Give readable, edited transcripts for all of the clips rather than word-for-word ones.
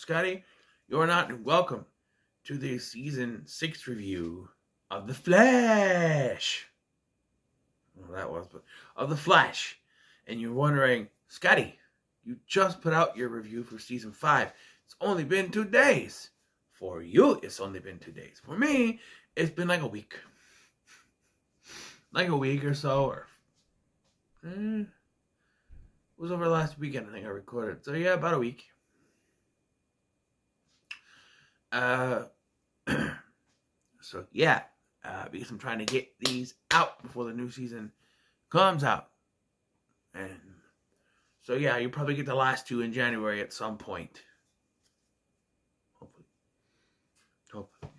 Scotty. You are not welcome to the Season 6 review of The Flash. Of The Flash. And you're wondering, Scotty, you just put out your review for Season 5. It's only been 2 days. For you, it's only been 2 days. For me, it's been like a week. Like a week or so, or... it was over last weekend, I think I recorded. So yeah, about a week. So yeah, because I'm trying to get these out before the new season comes out. And so yeah, you'll probably get the last 2 in January at some point. Hopefully.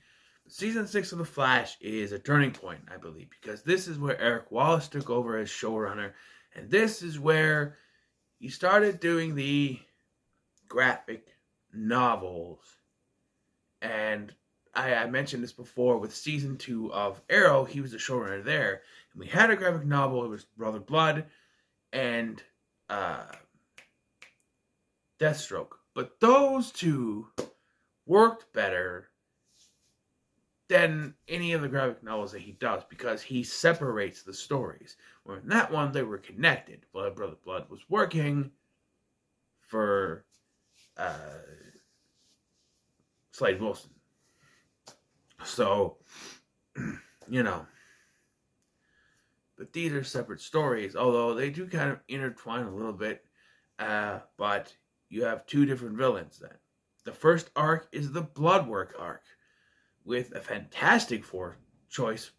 Season 6 of The Flash is a turning point, I believe, because this is where Eric Wallace took over as showrunner, and this is where he started doing the graphic novels. And I mentioned this before with Season 2 of Arrow, he was the showrunner there, and we had a graphic novel. It was Brother Blood and Deathstroke, but those two worked better than any of the graphic novels that he does, because he separates the stories. Where in that one, they were connected. Brother Blood was working for Slade Wilson. So, you know. But these are separate stories, although they do kind of intertwine a little bit. But you have 2 different villains then. The first arc is the Bloodwork arc, with a fantastic choice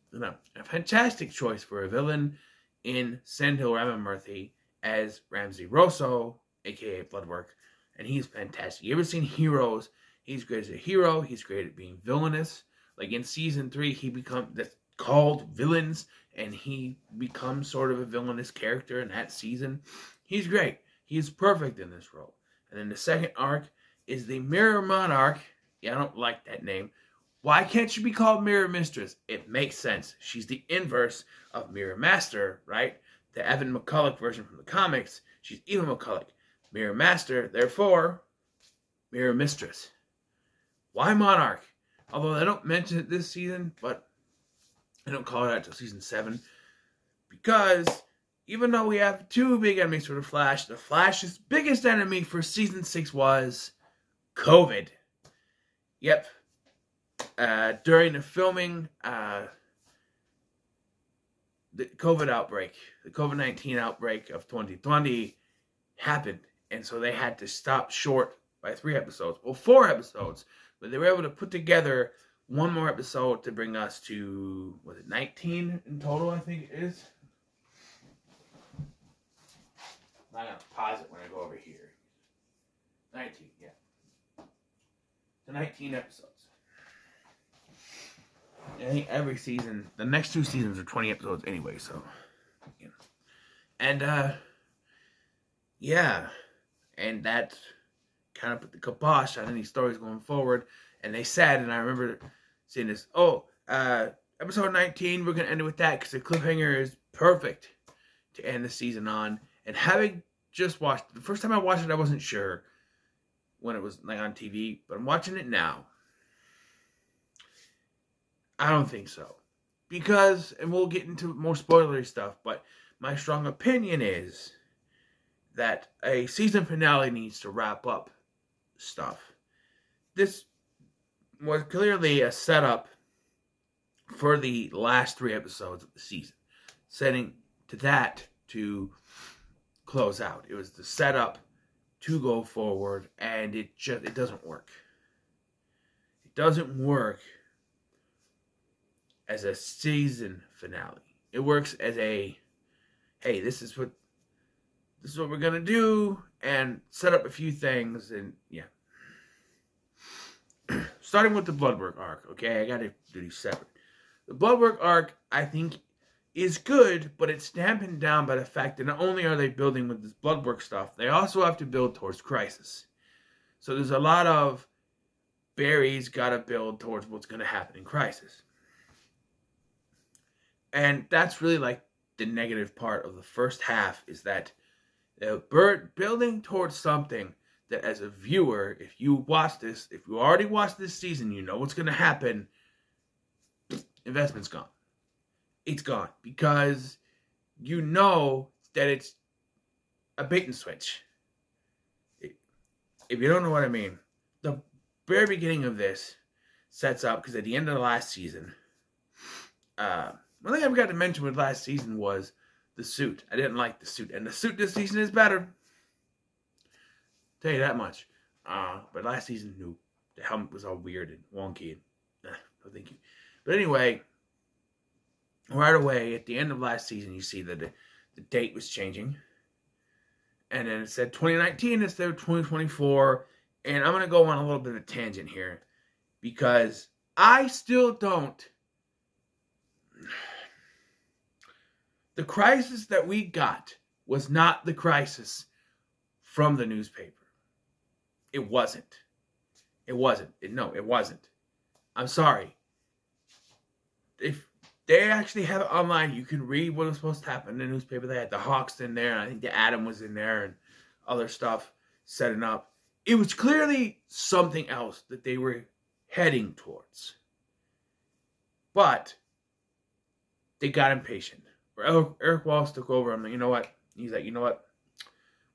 for a villain in Sendhil Ramamurthy as Ramsey Rosso, aka Bloodwork, and he's fantastic. You ever seen Heroes? He's great as a hero. He's great at being villainous. Like in Season 3, he becomes called Villains, and he becomes sort of a villainous character in that season. He's great. He's perfect in this role. And then the second arc is the Mirror Monarch. Yeah, I don't like that name. Why can't she be called Mirror Mistress? It makes sense. She's the inverse of Mirror Master, right? The Evan McCulloch version from the comics. She's Eva McCulloch. Mirror Master, therefore, Mirror Mistress. Why Monarch? Although they don't mention it this season, but I don't call it out until Season 7. Because even though we have 2 big enemies for the Flash's biggest enemy for Season 6 was COVID. Yep. During the filming, the COVID outbreak, the COVID-19 outbreak of 2020 happened. And so they had to stop short by 3 episodes. Well, 4 episodes. But they were able to put together 1 more episode to bring us to, was it 19 in total, I think it is? I'm going to pause it when I go over here. 19, yeah. So 19 episodes. I think every season, the next 2 seasons are 20 episodes anyway, so, you know. And, yeah. And that kind of put the kibosh on any stories going forward. And they said, and I remember seeing this, episode 19, we're going to end it with that, because the cliffhanger is perfect to end the season on. And having just watched it, the first time I watched it, I wasn't sure when it was like on TV, but I'm watching it now. I don't think so. Because, and we'll get into more spoilery stuff, but my strong opinion is that a season finale needs to wrap up stuff. This was clearly a setup for the last 3 episodes of the season. Setting to that to close out. It was the setup to go forward, and it doesn't work. It doesn't work as a season finale. It works as a, hey, this is what we're gonna do, and set up a few things, and yeah. Starting with the Bloodwork arc, okay? I gotta do these separate. The Bloodwork arc, I think, is good, but it's dampened down by the fact that not only are they building with this Bloodwork stuff, they also have to build towards Crisis. So there's a lot of Barry's gotta build towards what's gonna happen in Crisis. And that's really like the negative part of the first half, is that they're building towards something that as a viewer, if you already watched this season, you know what's going to happen. Investment's gone. It's gone because you know that it's a bait and switch. If you don't know what I mean, the very beginning of this sets up, because at the end of the last season, one thing I forgot to mention with last season was the suit. I didn't like the suit, and the suit this season is better. Tell you that much. But last season, no, the helmet was all weird and wonky. And, no, thank you. But anyway, right away at the end of last season, you see that the date was changing. And then it said 2019 instead of 2024. And I'm going to go on a little bit of a tangent here, because I still don't. The crisis that we got was not the crisis from the newspaper. It wasn't. It wasn't. No, it wasn't. I'm sorry. If they actually have it online, you can read what was supposed to happen in the newspaper. They had the Hawks in there, and I think the Atom was in there, and other stuff setting up. It was clearly something else that they were heading towards. But they got impatient. Eric Wallace took over. I'm like, you know what? He's like, you know what?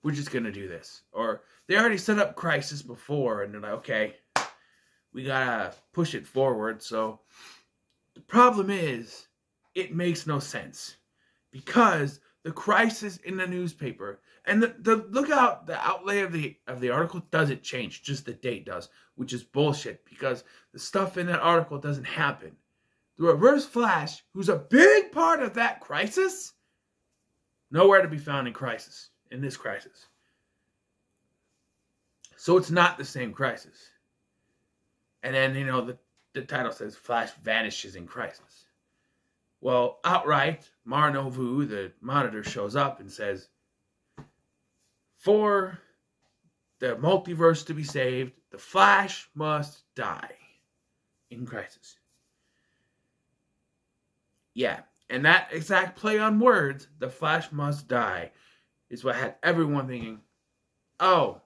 We're just going to do this. Or they already set up Crisis before, and they're like, okay, we got to push it forward. So the problem is, it makes no sense. Because the crisis in the newspaper, and the outlay of the article doesn't change, just the date does, which is bullshit, because the stuff in that article doesn't happen. The Reverse Flash, who's a big part of that crisis, nowhere to be found in this crisis. So it's not the same crisis. And then, you know, the title says Flash vanishes in crisis. Well, outright, Mar-Novu, the Monitor, shows up and says, for the multiverse to be saved, the Flash must die in crisis. Yeah, and that exact play on words, the Flash must die, is what had everyone thinking, oh,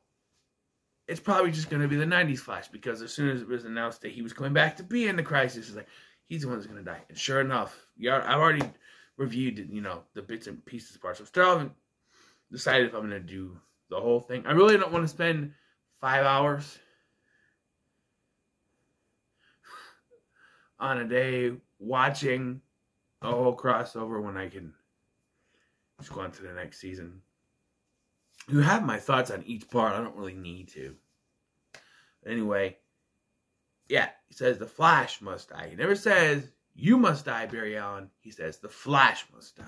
it's probably just going to be the 90s Flash, because as soon as it was announced that he was coming back to be in the crisis, it's like, he's the one that's going to die. And sure enough, I've already reviewed, the bits and pieces parts. So still haven't decided if I'm going to do the whole thing. I really don't want to spend 5 hours on a day watching a whole crossover when I can just go on to the next season. You have my thoughts on each part. I don't really need to. Anyway, yeah, he says the Flash must die. He never says, you must die, Barry Allen. He says the Flash must die.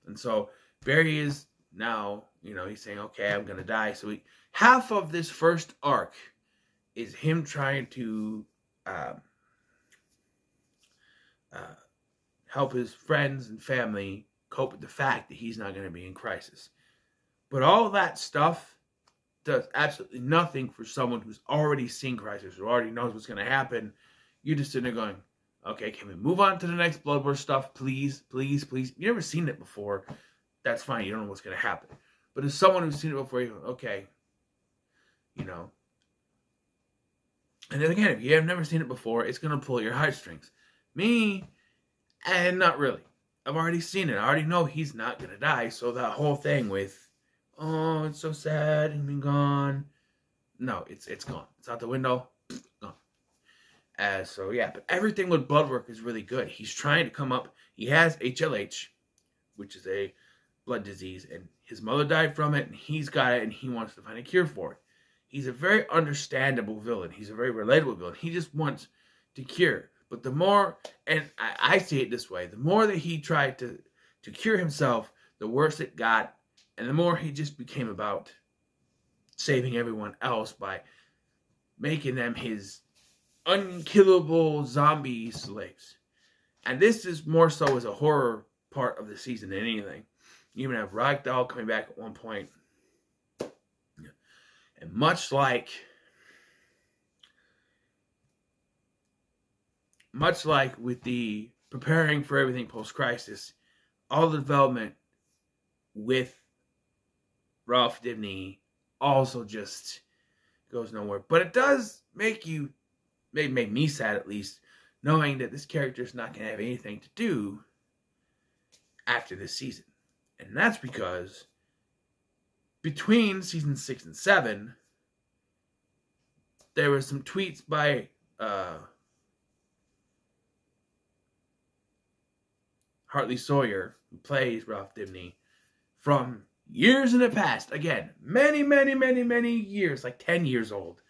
And so Barry is now, he's saying, okay, I'm going to die. So half of this first arc is him trying to help his friends and family cope with the fact that he's not going to be in crisis. But all that stuff does absolutely nothing for someone who's already seen crisis, who already knows what's going to happen. You're just sitting there going, okay, can we move on to the next Bloodborne stuff, please, please, please? You've never seen it before. That's fine. You don't know what's going to happen. But as someone who's seen it before, you go, okay, And then again, if you have never seen it before, it's going to pull your heartstrings. Me, and not really. I've already seen it. I already know he's not going to die. So that whole thing with, oh, it's so sad, he's been gone. No, it's gone. It's out the window. Gone. So yeah, but everything with Bloodwork is really good. He's trying to come up. He has HLH, which is a blood disease, and his mother died from it, and he's got it, and he wants to find a cure for it. He's a very understandable villain. He's a very relatable villain. He just wants to cure. But the more, and I see it this way, the more that he tried to cure himself, the worse it got, and the more he just became about saving everyone else by making them his unkillable zombie slaves. And this is more so as a horror part of the season than anything. You even have Ragdoll coming back at one point. And much like with the preparing for everything post-crisis, all the development with Ralph Dibny, also just goes nowhere. But it does make me sad, at least, knowing that this character is not going to have anything to do after this season. And that's because between season 6 and 7, there were some tweets by Hartley Sawyer, who plays Ralph Dibny, from years in the past. Again, many, many, many, many years, like 10 years old,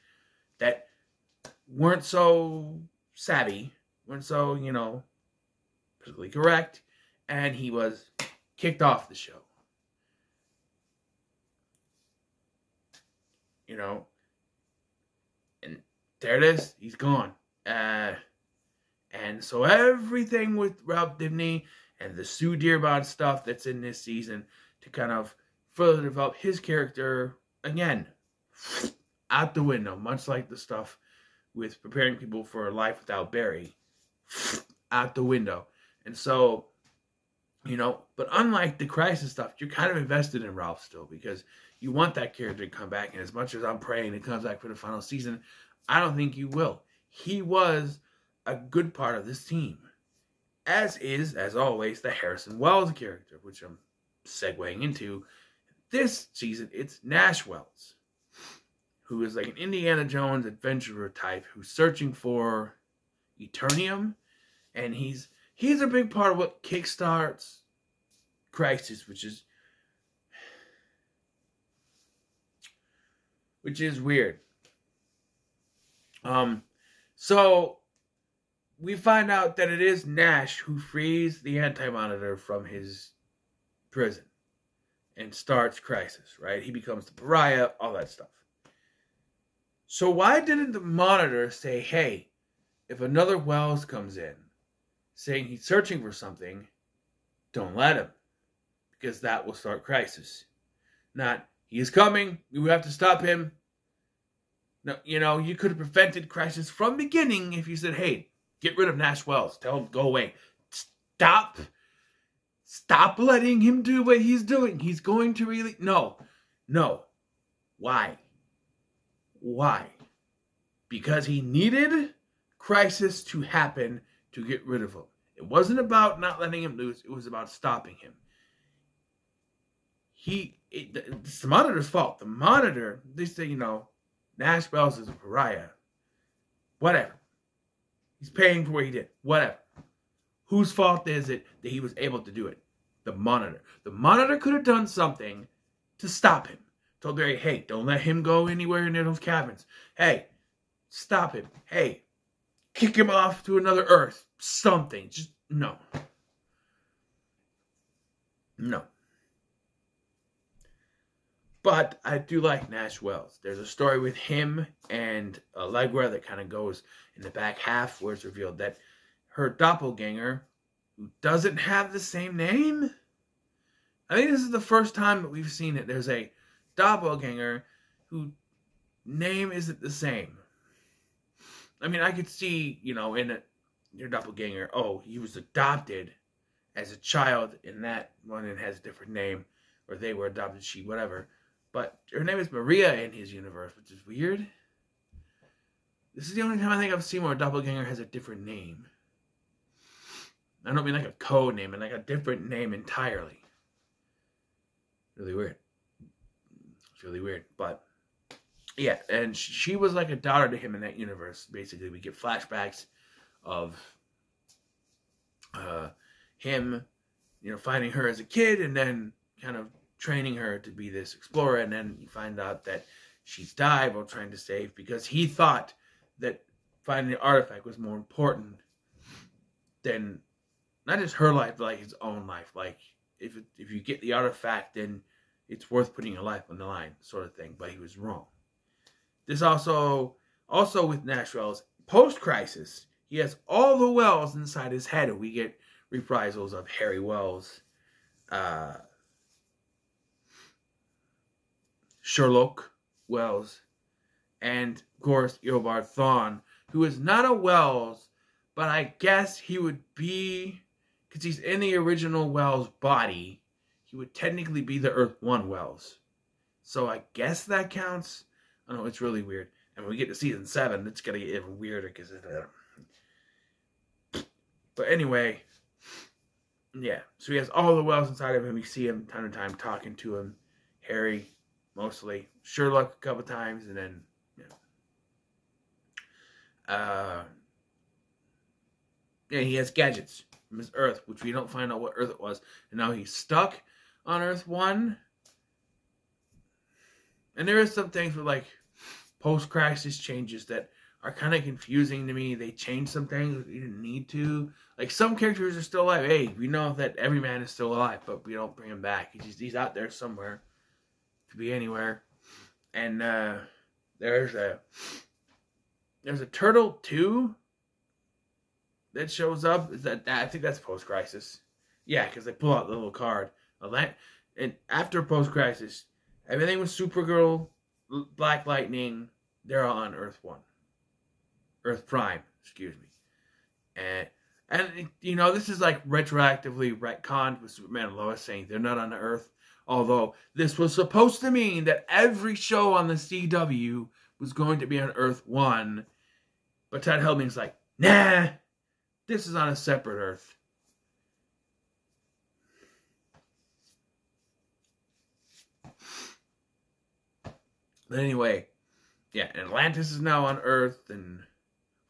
that weren't so savvy, weren't so, politically correct, and he was kicked off the show. And there it is. He's gone. And so everything with Ralph Dibny and the Sue Dearborn stuff that's in this season to kind of further develop his character, again, out the window. Much like the stuff with preparing people for a life without Barry. Out the window. And so, but unlike the Crisis stuff, you're kind of invested in Ralph still because you want that character to come back. And as much as I'm praying it comes back for the final season, I don't think you will. He was a good part of this team. As is, as always, the Harrison Wells character, which I'm segueing into. This season, it's Nash Wells, who is like an Indiana Jones adventurer type who's searching for Eternium. And he's a big part of what kickstarts Crisis, which is weird. So we find out that it is Nash who frees the Anti-Monitor from his prison and starts Crisis, right? He becomes the pariah, all that stuff. So why didn't the Monitor say, hey, if another Wells comes in saying he's searching for something, don't let him, because that will start Crisis. Not, he is coming, we have to stop him. No, you could have prevented Crisis from beginning if you said, hey, get rid of Nash Wells. Tell him, go away. Stop letting him do what he's doing. He's going to really... No. Why? Because he needed Crisis to happen to get rid of him. It wasn't about not letting him loose. It was about stopping him. It's the Monitor's fault. The Monitor, they say, Nash Wells is a pariah. Whatever. He's paying for what he did. Whatever. Whose fault is it that he was able to do it? The Monitor. The Monitor could have done something to stop him. Told Barry, hey, don't let him go anywhere near those cabins. Hey, stop him. Hey, kick him off to another Earth. Something. Just, no. But I do like Nash Wells. There's a story with him and Allegra that kind of goes in the back half where it's revealed that her doppelganger, who doesn't have the same name. I think this is the first time that we've seen it. There's a doppelganger whose name isn't the same. I mean, I could see, in your doppelganger, oh, he was adopted as a child in that one and has a different name, or they were adopted, whatever. But her name is Maria in his universe, which is weird. This is the only time I think I've seen where a doppelganger has a different name. I don't mean like a code name, and like a different name entirely. Really weird. It's really weird. But, yeah, and she was like a daughter to him in that universe. Basically, we get flashbacks of him, finding her as a kid, and then kind of training her to be this explorer, and then you find out that she's died while trying to save, because he thought that finding the artifact was more important than not just her life, but like his own life. Like, if you get the artifact, then it's worth putting your life on the line, sort of thing. But he was wrong. This also with Nash Wells, post-Crisis, he has all the Wells inside his head, and we get reprisals of Harry Wells, Sherlock Wells, and, of course, Eobard Thawne, who is not a Wells, but I guess he would be, because he's in the original Wells body, he would technically be the Earth 1 Wells. So I guess that counts. I know, it's really weird. And when we get to season 7, it's going to get even weirder. But anyway, yeah. So he has all the wells inside of him. We see him time to time talking to him. Harry, mostly. Sherlock a couple times. And then, yeah, he has gadgets from his Earth, which we don't find out what Earth it was. And now he's stuck on Earth 1. And there is some things with, like, post-crisis changes that are kind of confusing to me. They changed some things we didn't need to. Like, some characters are still alive. Hey, we know that every man is still alive, but we don't bring him back. He's out there somewhere. Could be anywhere. And there's a Turtle 2 that shows up. Is that I think that's post-crisis. Yeah, because they pull out the little card. And after post-crisis, everything was Supergirl, Black Lightning. They're all on Earth 1. Earth Prime, excuse me. And you know, this is like retroactively retconned with Superman and Lois saying they're not on the Earth. Although this was supposed to mean that every show on the CW was going to be on Earth 1. But Todd Helming's like, nah, this is on a separate Earth. But anyway, yeah, Atlantis is now on Earth, and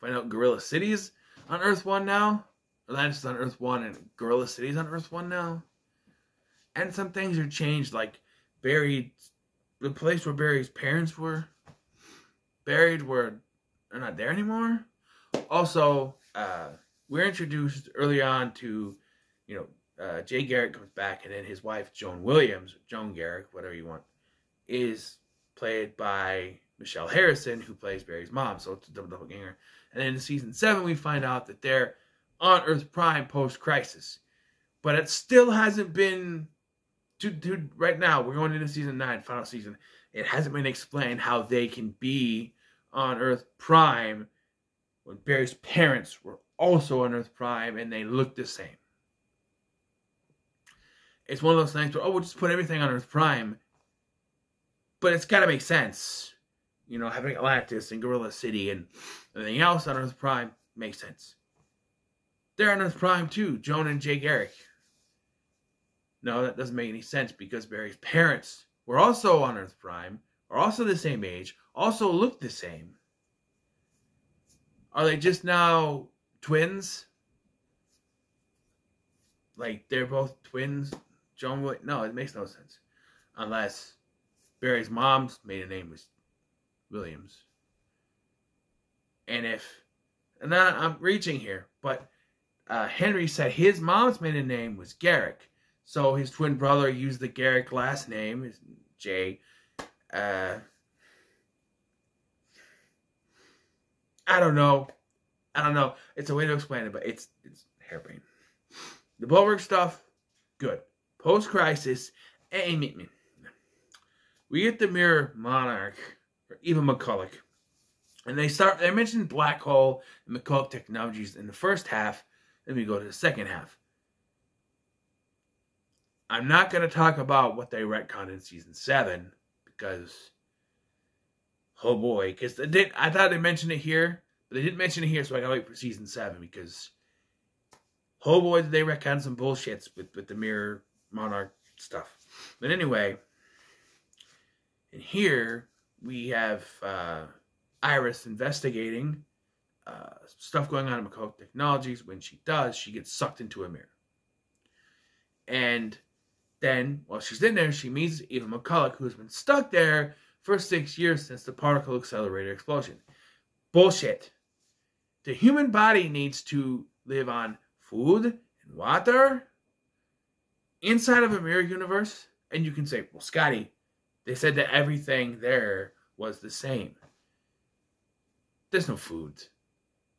find out Gorilla City is on Earth 1 now. Atlantis is on Earth 1, and Gorilla City is on Earth 1 now. And some things are changed, like the place where Barry's parents were buried they're not there anymore. Also, we're introduced early on to, Jay Garrick comes back, and then his wife, Joan Garrick, whatever you want, is played by Michelle Harrison, who plays Barry's mom. So it's a double ganger. And then in season 7, we find out that they're on Earth Prime post-crisis. But it still hasn't been, right now, we're going into season 9, final season. It hasn't been explained how they can be on Earth Prime when Barry's parents were also on Earth Prime and they look the same. It's one of those things where, we'll just put everything on Earth Prime. But it's got to make sense. Having Atlantis and Gorilla City and everything else on Earth Prime makes sense. They're on Earth Prime too, Joan and Jay Garrick. No, that doesn't make any sense because Barry's parents were also on Earth Prime, are also the same age, also look the same. Are they just now twins? Like, they're both twins? No, it makes no sense. Unless Barry's mom's maiden name was Williams. And I'm reaching here, but Henry said his mom's maiden name was Garrick. So his twin brother used the Garrick last name, is Jay. I don't know. It's a way to explain it, but it's hairbrained. The Bulwark stuff, good. Post-crisis, we get the Mirror Monarch, or even McCulloch. And they mention Black Hole and McCulloch Technologies in the first half. Then we go to the second half. I'm not going to talk about what they retconned in season 7 because, oh boy, because I thought they mentioned it here, but they didn't mention it here, so I got to wait for season 7 because, oh boy, did they retcon some bullshits with the Mirror Monarch stuff. But anyway, in here we have Iris investigating stuff going on in McCulloch Technologies. When she does, she gets sucked into a mirror. And then, while she's in there, she meets Eva McCulloch, who's been stuck there for 6 years since the particle accelerator explosion. Bullshit. The human body needs to live on food and water inside of a mirror universe. And you can say, well, Scotty, they said that everything there was the same. There's no food.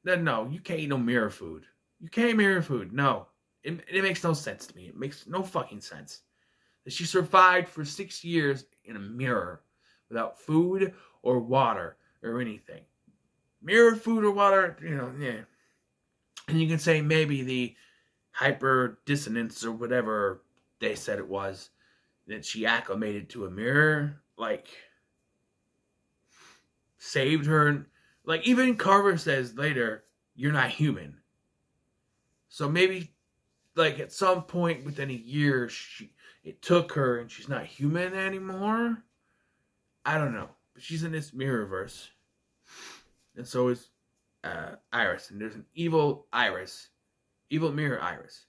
No, you can't eat no mirror food. You can't eat mirror food. No. It makes no sense to me. It makes no fucking sense. That she survived for 6 years in a mirror without food or water or anything. Mirror, food, or water, yeah. And you can say maybe the hyper dissonance or whatever they said it was, that she acclimated to a mirror. like, saved her. Like, even Carver says later, you're not human. So maybe, like, at some point within a year, it took her and she's not human anymore. I don't know. But she's in this mirrorverse. And so is Iris. And there's an evil Iris. Evil mirror Iris.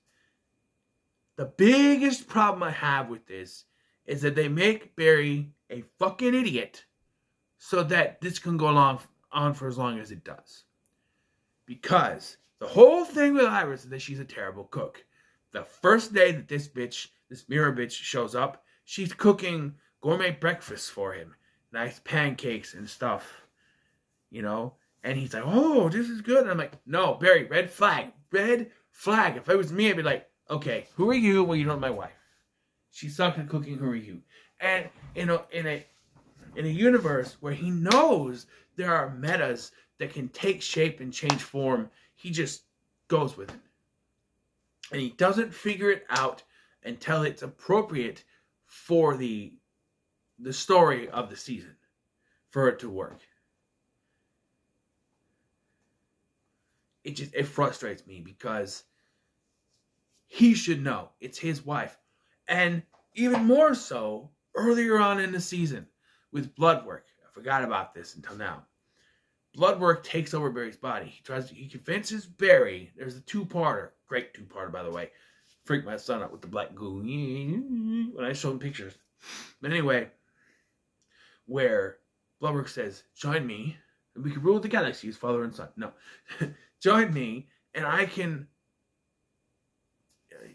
The biggest problem I have with this is that they make Barry a fucking idiot so that this can go on for as long as it does. Because the whole thing with Iris is that she's a terrible cook. The first day that this mirror bitch shows up, she's cooking gourmet breakfast for him. Nice pancakes and stuff. You know? And he's like, oh, this is good. And I'm like, no, Barry, red flag. Red flag. If it was me, I'd be like, okay, who are you? Well, you're not my wife. She sucks at cooking. Who are you? And in a universe where he knows there are metas that can take shape and change form, he just goes with it. And he doesn't figure it out until it's appropriate for the story of the season, for it to work. It frustrates me because he should know it's his wife. And even more so earlier on in the season with Bloodwork. I forgot about this until now. Bloodwork takes over Barry's body. He convinces Barry. There's a two-parter. Great two-parter, by the way. Freaked my son out with the black goo when I showed him pictures. But anyway, where Bloodwork says, join me, and we can rule the galaxy as father and son. No. Join me, and I can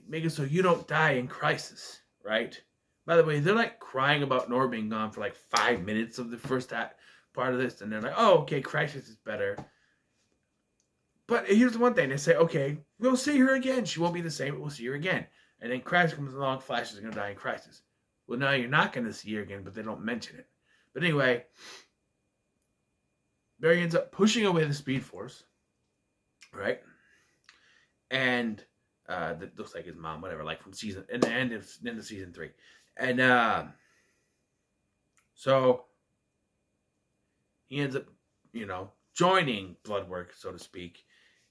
make it so you don't die in crisis, right? By the way, they're like crying about Nora being gone for like 5 minutes of the first part of this, and they're like, oh, okay, crisis is better. But here's the one thing. They say, okay, we'll see her again. She won't be the same, but we'll see her again. And then Crisis comes along, Flash is going to die in Crisis. Well, now you're not going to see her again, but they don't mention it. But anyway, Barry ends up pushing away the Speed Force, right? And that looks like his mom, whatever, like from in the end of season 3. And so he ends up, joining Bloodwork, so to speak.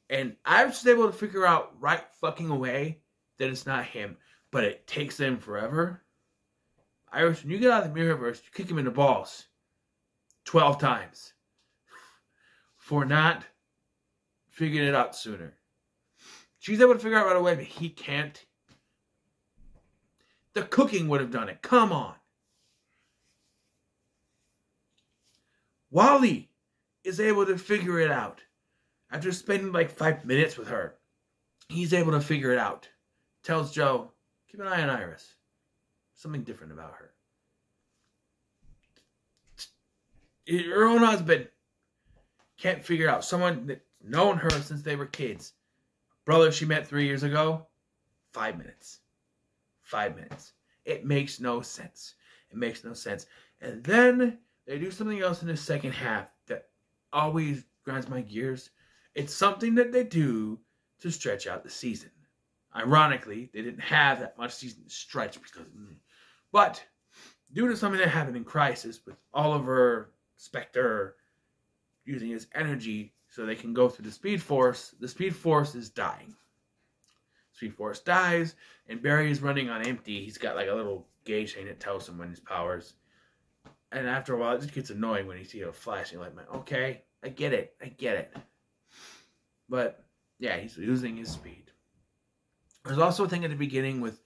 And I was just able to figure out right fucking away that it's not him, but it takes them forever. Iris, when you get out of the Mirrorverse, you kick him in the balls 12 times for not figuring it out sooner. She's able to figure out right away, but he can't. The cooking would have done it. Come on. Wally is able to figure it out. After spending like 5 minutes with her, he's able to figure it out. Tells Joe, keep an eye on Iris. Something different about her. Her own husband can't figure out. Someone that's known her since they were kids. Brother she met 3 years ago. 5 minutes. 5 minutes. It makes no sense. It makes no sense. And then they do something else in the second half that always grinds my gears. It's something that they do to stretch out the season. Ironically, they didn't have that much season to stretch but due to something that happened in Crisis with Oliver Spectre using his energy so they can go through the Speed Force is dying. Speed Force dies, and Barry is running on empty. He's got like a little gauge thing that tells him when his powers. And after a while, it just gets annoying when you see it flashing. Like, okay, I get it. But yeah, he's losing his speed. There's also a thing at the beginning with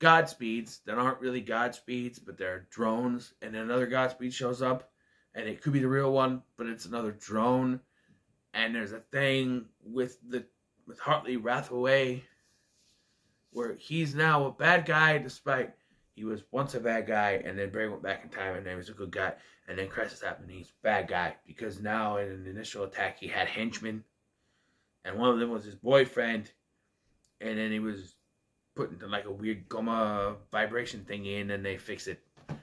Godspeeds that aren't really Godspeeds, but they're drones. And then another Godspeed shows up, and it could be the real one, but it's another drone. And there's a thing with Hartley Rathaway where he's now a bad guy, despite he was once a bad guy, and then Barry went back in time, and then he was a good guy. And then Crisis happened, and he's a bad guy because now in an initial attack he had henchmen, and one of them was his boyfriend, and then he was put into like a weird Goma vibration thing in, and they fix it. I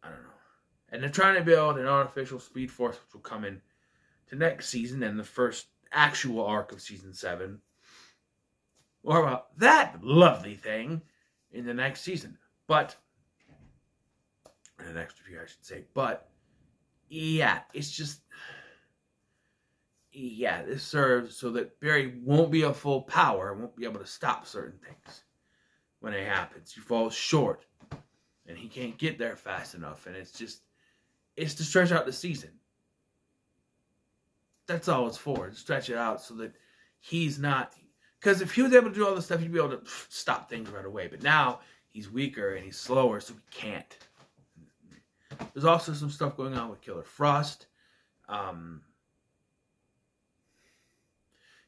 don't know. And they're trying to build an artificial Speed Force, which will come in to next season and the first actual arc of season 7. More about that lovely thing in the next season. But an extra few, I should say. But yeah, it's just, yeah, this serves so that Barry won't be a full power, won't be able to stop certain things when it happens. He falls short, and he can't get there fast enough, and it's to stretch out the season. That's all it's for, to stretch it out so that he's not, because if he was able to do all this stuff, he'd be able to stop things right away. But now he's weaker and he's slower, so he can't. There's also some stuff going on with Killer Frost.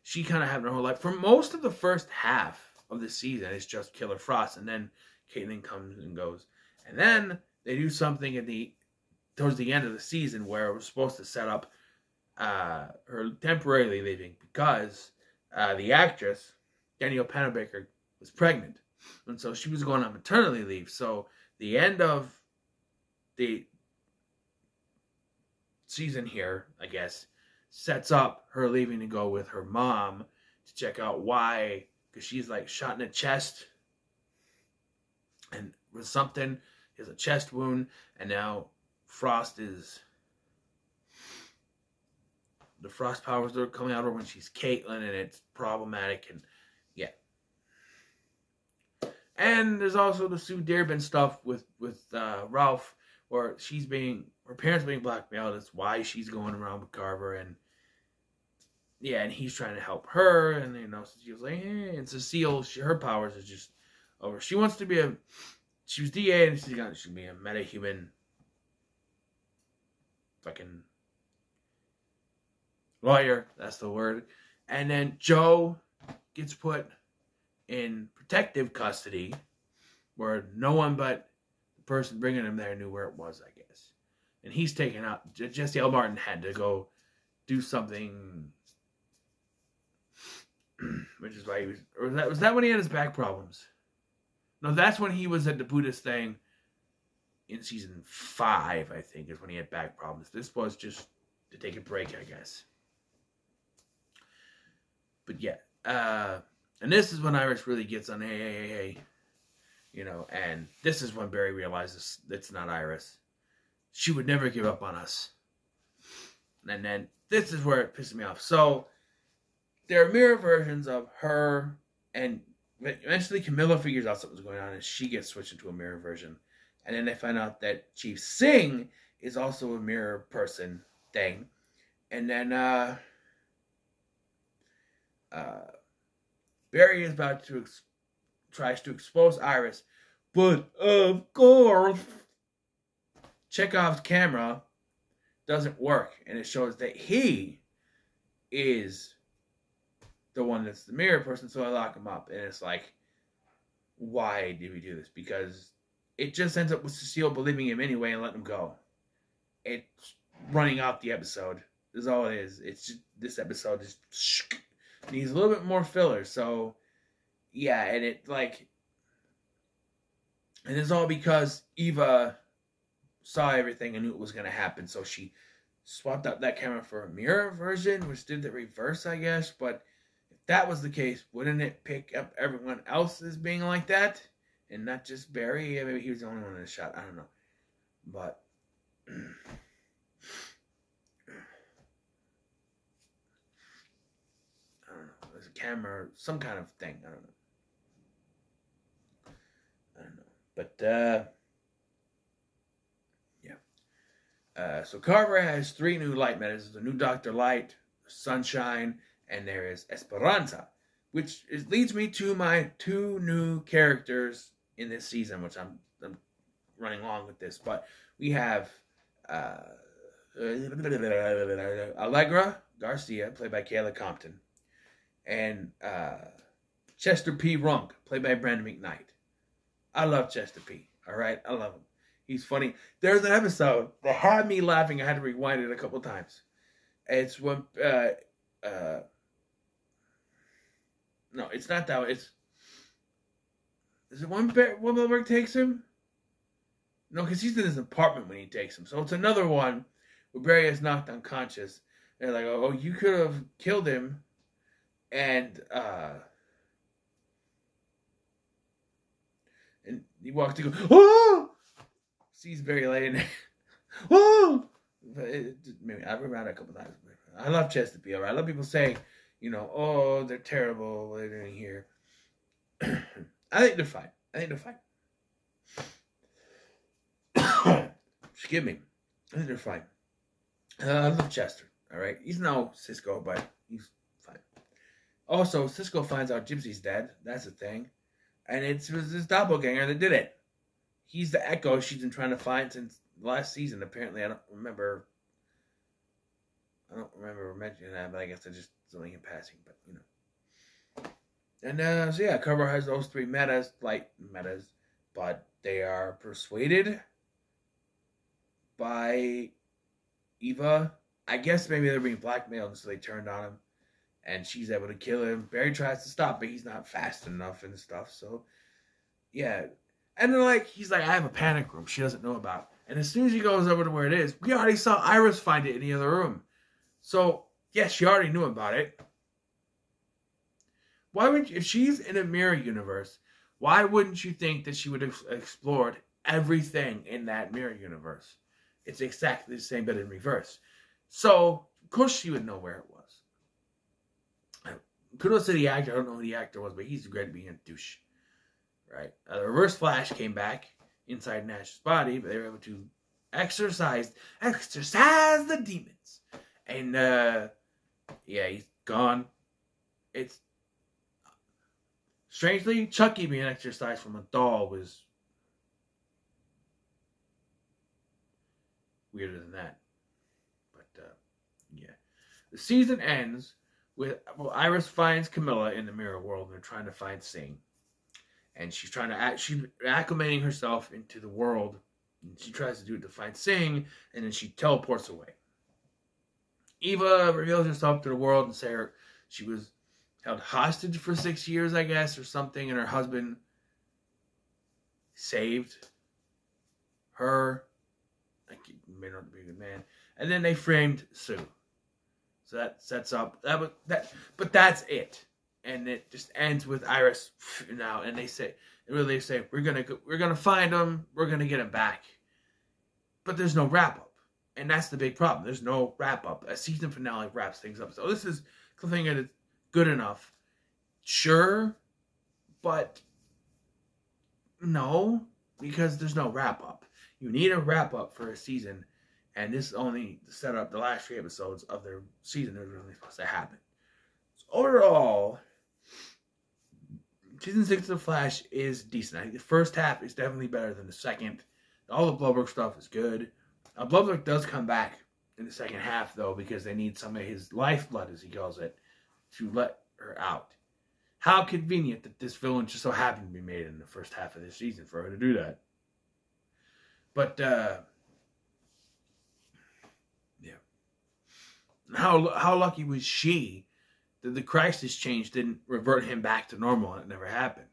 She kind of having her whole life. For most of the first half of the season, it's just Killer Frost, and then Caitlin comes and goes. And then they do something towards the end of the season where it was supposed to set up her temporarily leaving because the actress, Danielle Panabaker, was pregnant. And so she was going on maternity leave. So the end of the season here, I guess, sets up her leaving to go with her mom to check out why, because she's like shot in the chest and with something, has a chest wound, and now the Frost powers are coming out of her when she's Caitlin, and it's problematic, and yeah. And there's also the Sue Dearborn stuff with Ralph, where her parents being blackmailed. That's why she's going around with Carver, and yeah, and he's trying to help her, and she was like, and Cecile, her powers is just over. She wants to be she was DA, and she's gonna be a metahuman fucking lawyer, that's the word. And then Joe gets put in protective custody where no one but the person bringing him there knew where it was, I guess. And he's taken out. Jesse L. Martin had to go do something, which is why he was, or was that when he had his back problems? No, that's when he was at the Buddhist thing in season 5, I think, is when he had back problems. This was just to take a break, I guess. But yeah, and this is when Iris really gets on, hey, and this is when Barry realizes it's not Iris. She would never give up on us. And then this is where it pisses me off. So there are mirror versions of her, and eventually Camilla figures out something's going on, and she gets switched into a mirror version. And then they find out that Chief Singh is also a mirror person thing. And then Barry is about to tries to expose Iris, but of course Chekhov's camera doesn't work, and it shows that he is the one that's the mirror person. So I lock him up, and it's like, why did we do this? Because it just ends up with Cecile believing him anyway and letting him go. It's running out the episode. Is all it is. It's just, this episode is needs a little bit more filler. So yeah, and it and it's all because Eva saw everything and knew it was going to happen. So she swapped out that camera for a mirror version, which did the reverse, I guess. But if that was the case, wouldn't it pick up everyone else as being like that? And not just Barry? Yeah, maybe he was the only one in the shot. I don't know. But I don't know. There's a camera, some kind of thing. I don't know. But, yeah. So Carver has 3 new light methods. There's a new Dr. Light, Sunshine, and there is Esperanza. Which leads me to my 2 new characters in this season, which I'm running along with this. But we have Allegra Garcia, played by Kayla Compton, and Chester P. Runk, played by Brandon McKnight. I love Chester P. All right, I love him. He's funny. There's an episode that had me laughing. I had to rewind it a couple times. It's when no, it's not that. Is it when Wilberg takes him? No, because he's in his apartment when he takes him. So it's another one where Barry is knocked unconscious. They're like, oh, you could have killed him, and he walks to go, oh! sees Barry laying. Whoa! Maybe I've read it a couple times. I love Chesterfield. I love people saying, you know, oh, they're terrible. What are they doing here? I think they're fine. Excuse me. I think they're fine. I love Chester. All right. He's no Cisco, but he's fine. Also, Cisco finds out Gypsy's dead. That's the thing. And it was his doppelganger that did it. He's the Echo she's been trying to find since last season. Apparently, I don't remember mentioning that, but I guess I just something in passing. But you know, and so yeah, Cover has those three light metas, but they are persuaded by Eva. I guess maybe they're being blackmailed, and so they turned on him, and she's able to kill him. Barry tries to stop, but he's not fast enough and stuff. So yeah. And they're like, he's like, I have a panic room she doesn't know about. And as soon as he goes over to where it is, we already saw Iris find it in the other room. So, yes, she already knew about it. Why would if she's in a mirror universe, why wouldn't you think that she would have explored everything in that mirror universe? It's exactly the same, but in reverse. So, of course she would know where it was. Kudos to the actor. I don't know who the actor was, but he's great at being a douche. Right. The Reverse Flash came back inside Nash's body, but they were able to exorcise the demons. And, yeah, he's gone. It's, strangely, Chucky being exorcised from a doll was weirder than that. But, yeah. The season ends with, Iris finds Camilla in the mirror world, and they're trying to find Sing. And she's trying to she's acclimating herself into the world. And she tries to do it to find Sing, and then she teleports away. Eva reveals herself to the world and says she was held hostage for 6 years, I guess, or something, and her husband saved her. I may not be a good man. And then they framed Sue. So that sets up but that's it. And it just ends with Iris now, and they say we're gonna find him, we're gonna get him back, but there's no wrap up, and that's the big problem. There's no wrap up. A season finale wraps things up. So this is cliffhanger that's good enough, sure, but no, because there's no wrap up. You need a wrap up for a season, and this only set up the last 3 episodes of their season that was really supposed to happen. So overall, Season 6 of The Flash is decent. I think the first half is definitely better than the second. All the Blubberg stuff is good. Blubberg does come back in the second half, though, because they need some of his lifeblood, as he calls it, to let her out. How convenient that this villain just so happened to be made in the first half of this season for her to do that. But, yeah. How lucky was she that the crisis change didn't revert him back to normal and it never happened?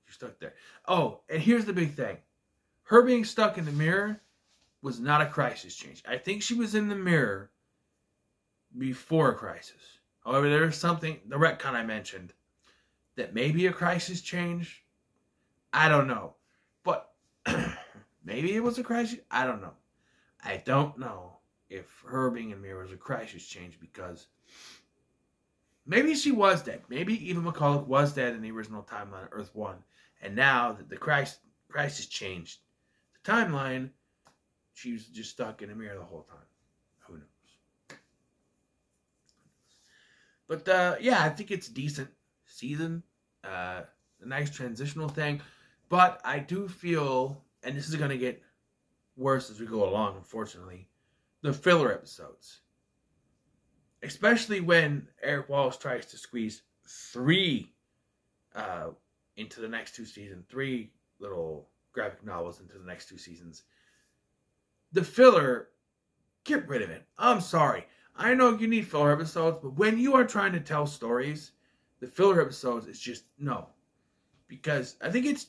You're stuck there. Oh, and here's the big thing. Her being stuck in the mirror was not a crisis change. I think she was in the mirror before a crisis. However, there's something, the retcon I mentioned, that may be a crisis change. I don't know. But maybe it was a crisis. I don't know. I don't know if her being in the mirror was a crisis change, because maybe she was dead. Maybe Eva McCulloch was dead in the original timeline of Earth 1. And now that the crisis changed the timeline, she was just stuck in a mirror the whole time. Who knows? But, yeah, I think it's a decent season. A nice transitional thing. But I do feel, and this is going to get worse as we go along, unfortunately, the filler episodes. Especially when Eric Wallace tries to squeeze 3 into the next 2 seasons. 3 little graphic novels into the next 2 seasons. The filler, get rid of it. I'm sorry. I know you need filler episodes, but when you are trying to tell stories, the filler episodes is just no. Because I think it's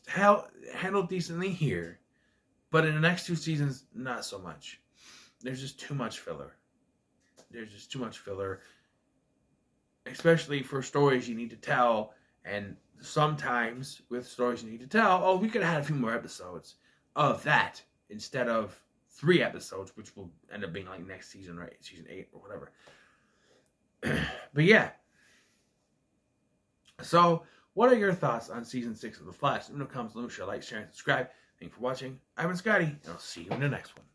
handled decently here, but in the next 2 seasons, not so much. There's just too much filler. There's just too much filler, especially for stories you need to tell. And sometimes with stories you need to tell, oh, we could have had a few more episodes. of that instead of 3 episodes, which will end up being like next season, right? Season 8 or whatever. But yeah. So, what are your thoughts on Season 6 of The Flash? Leave in the comments below, share, like, share, and subscribe. Thank you for watching. I've been Scotty, and I'll see you in the next one.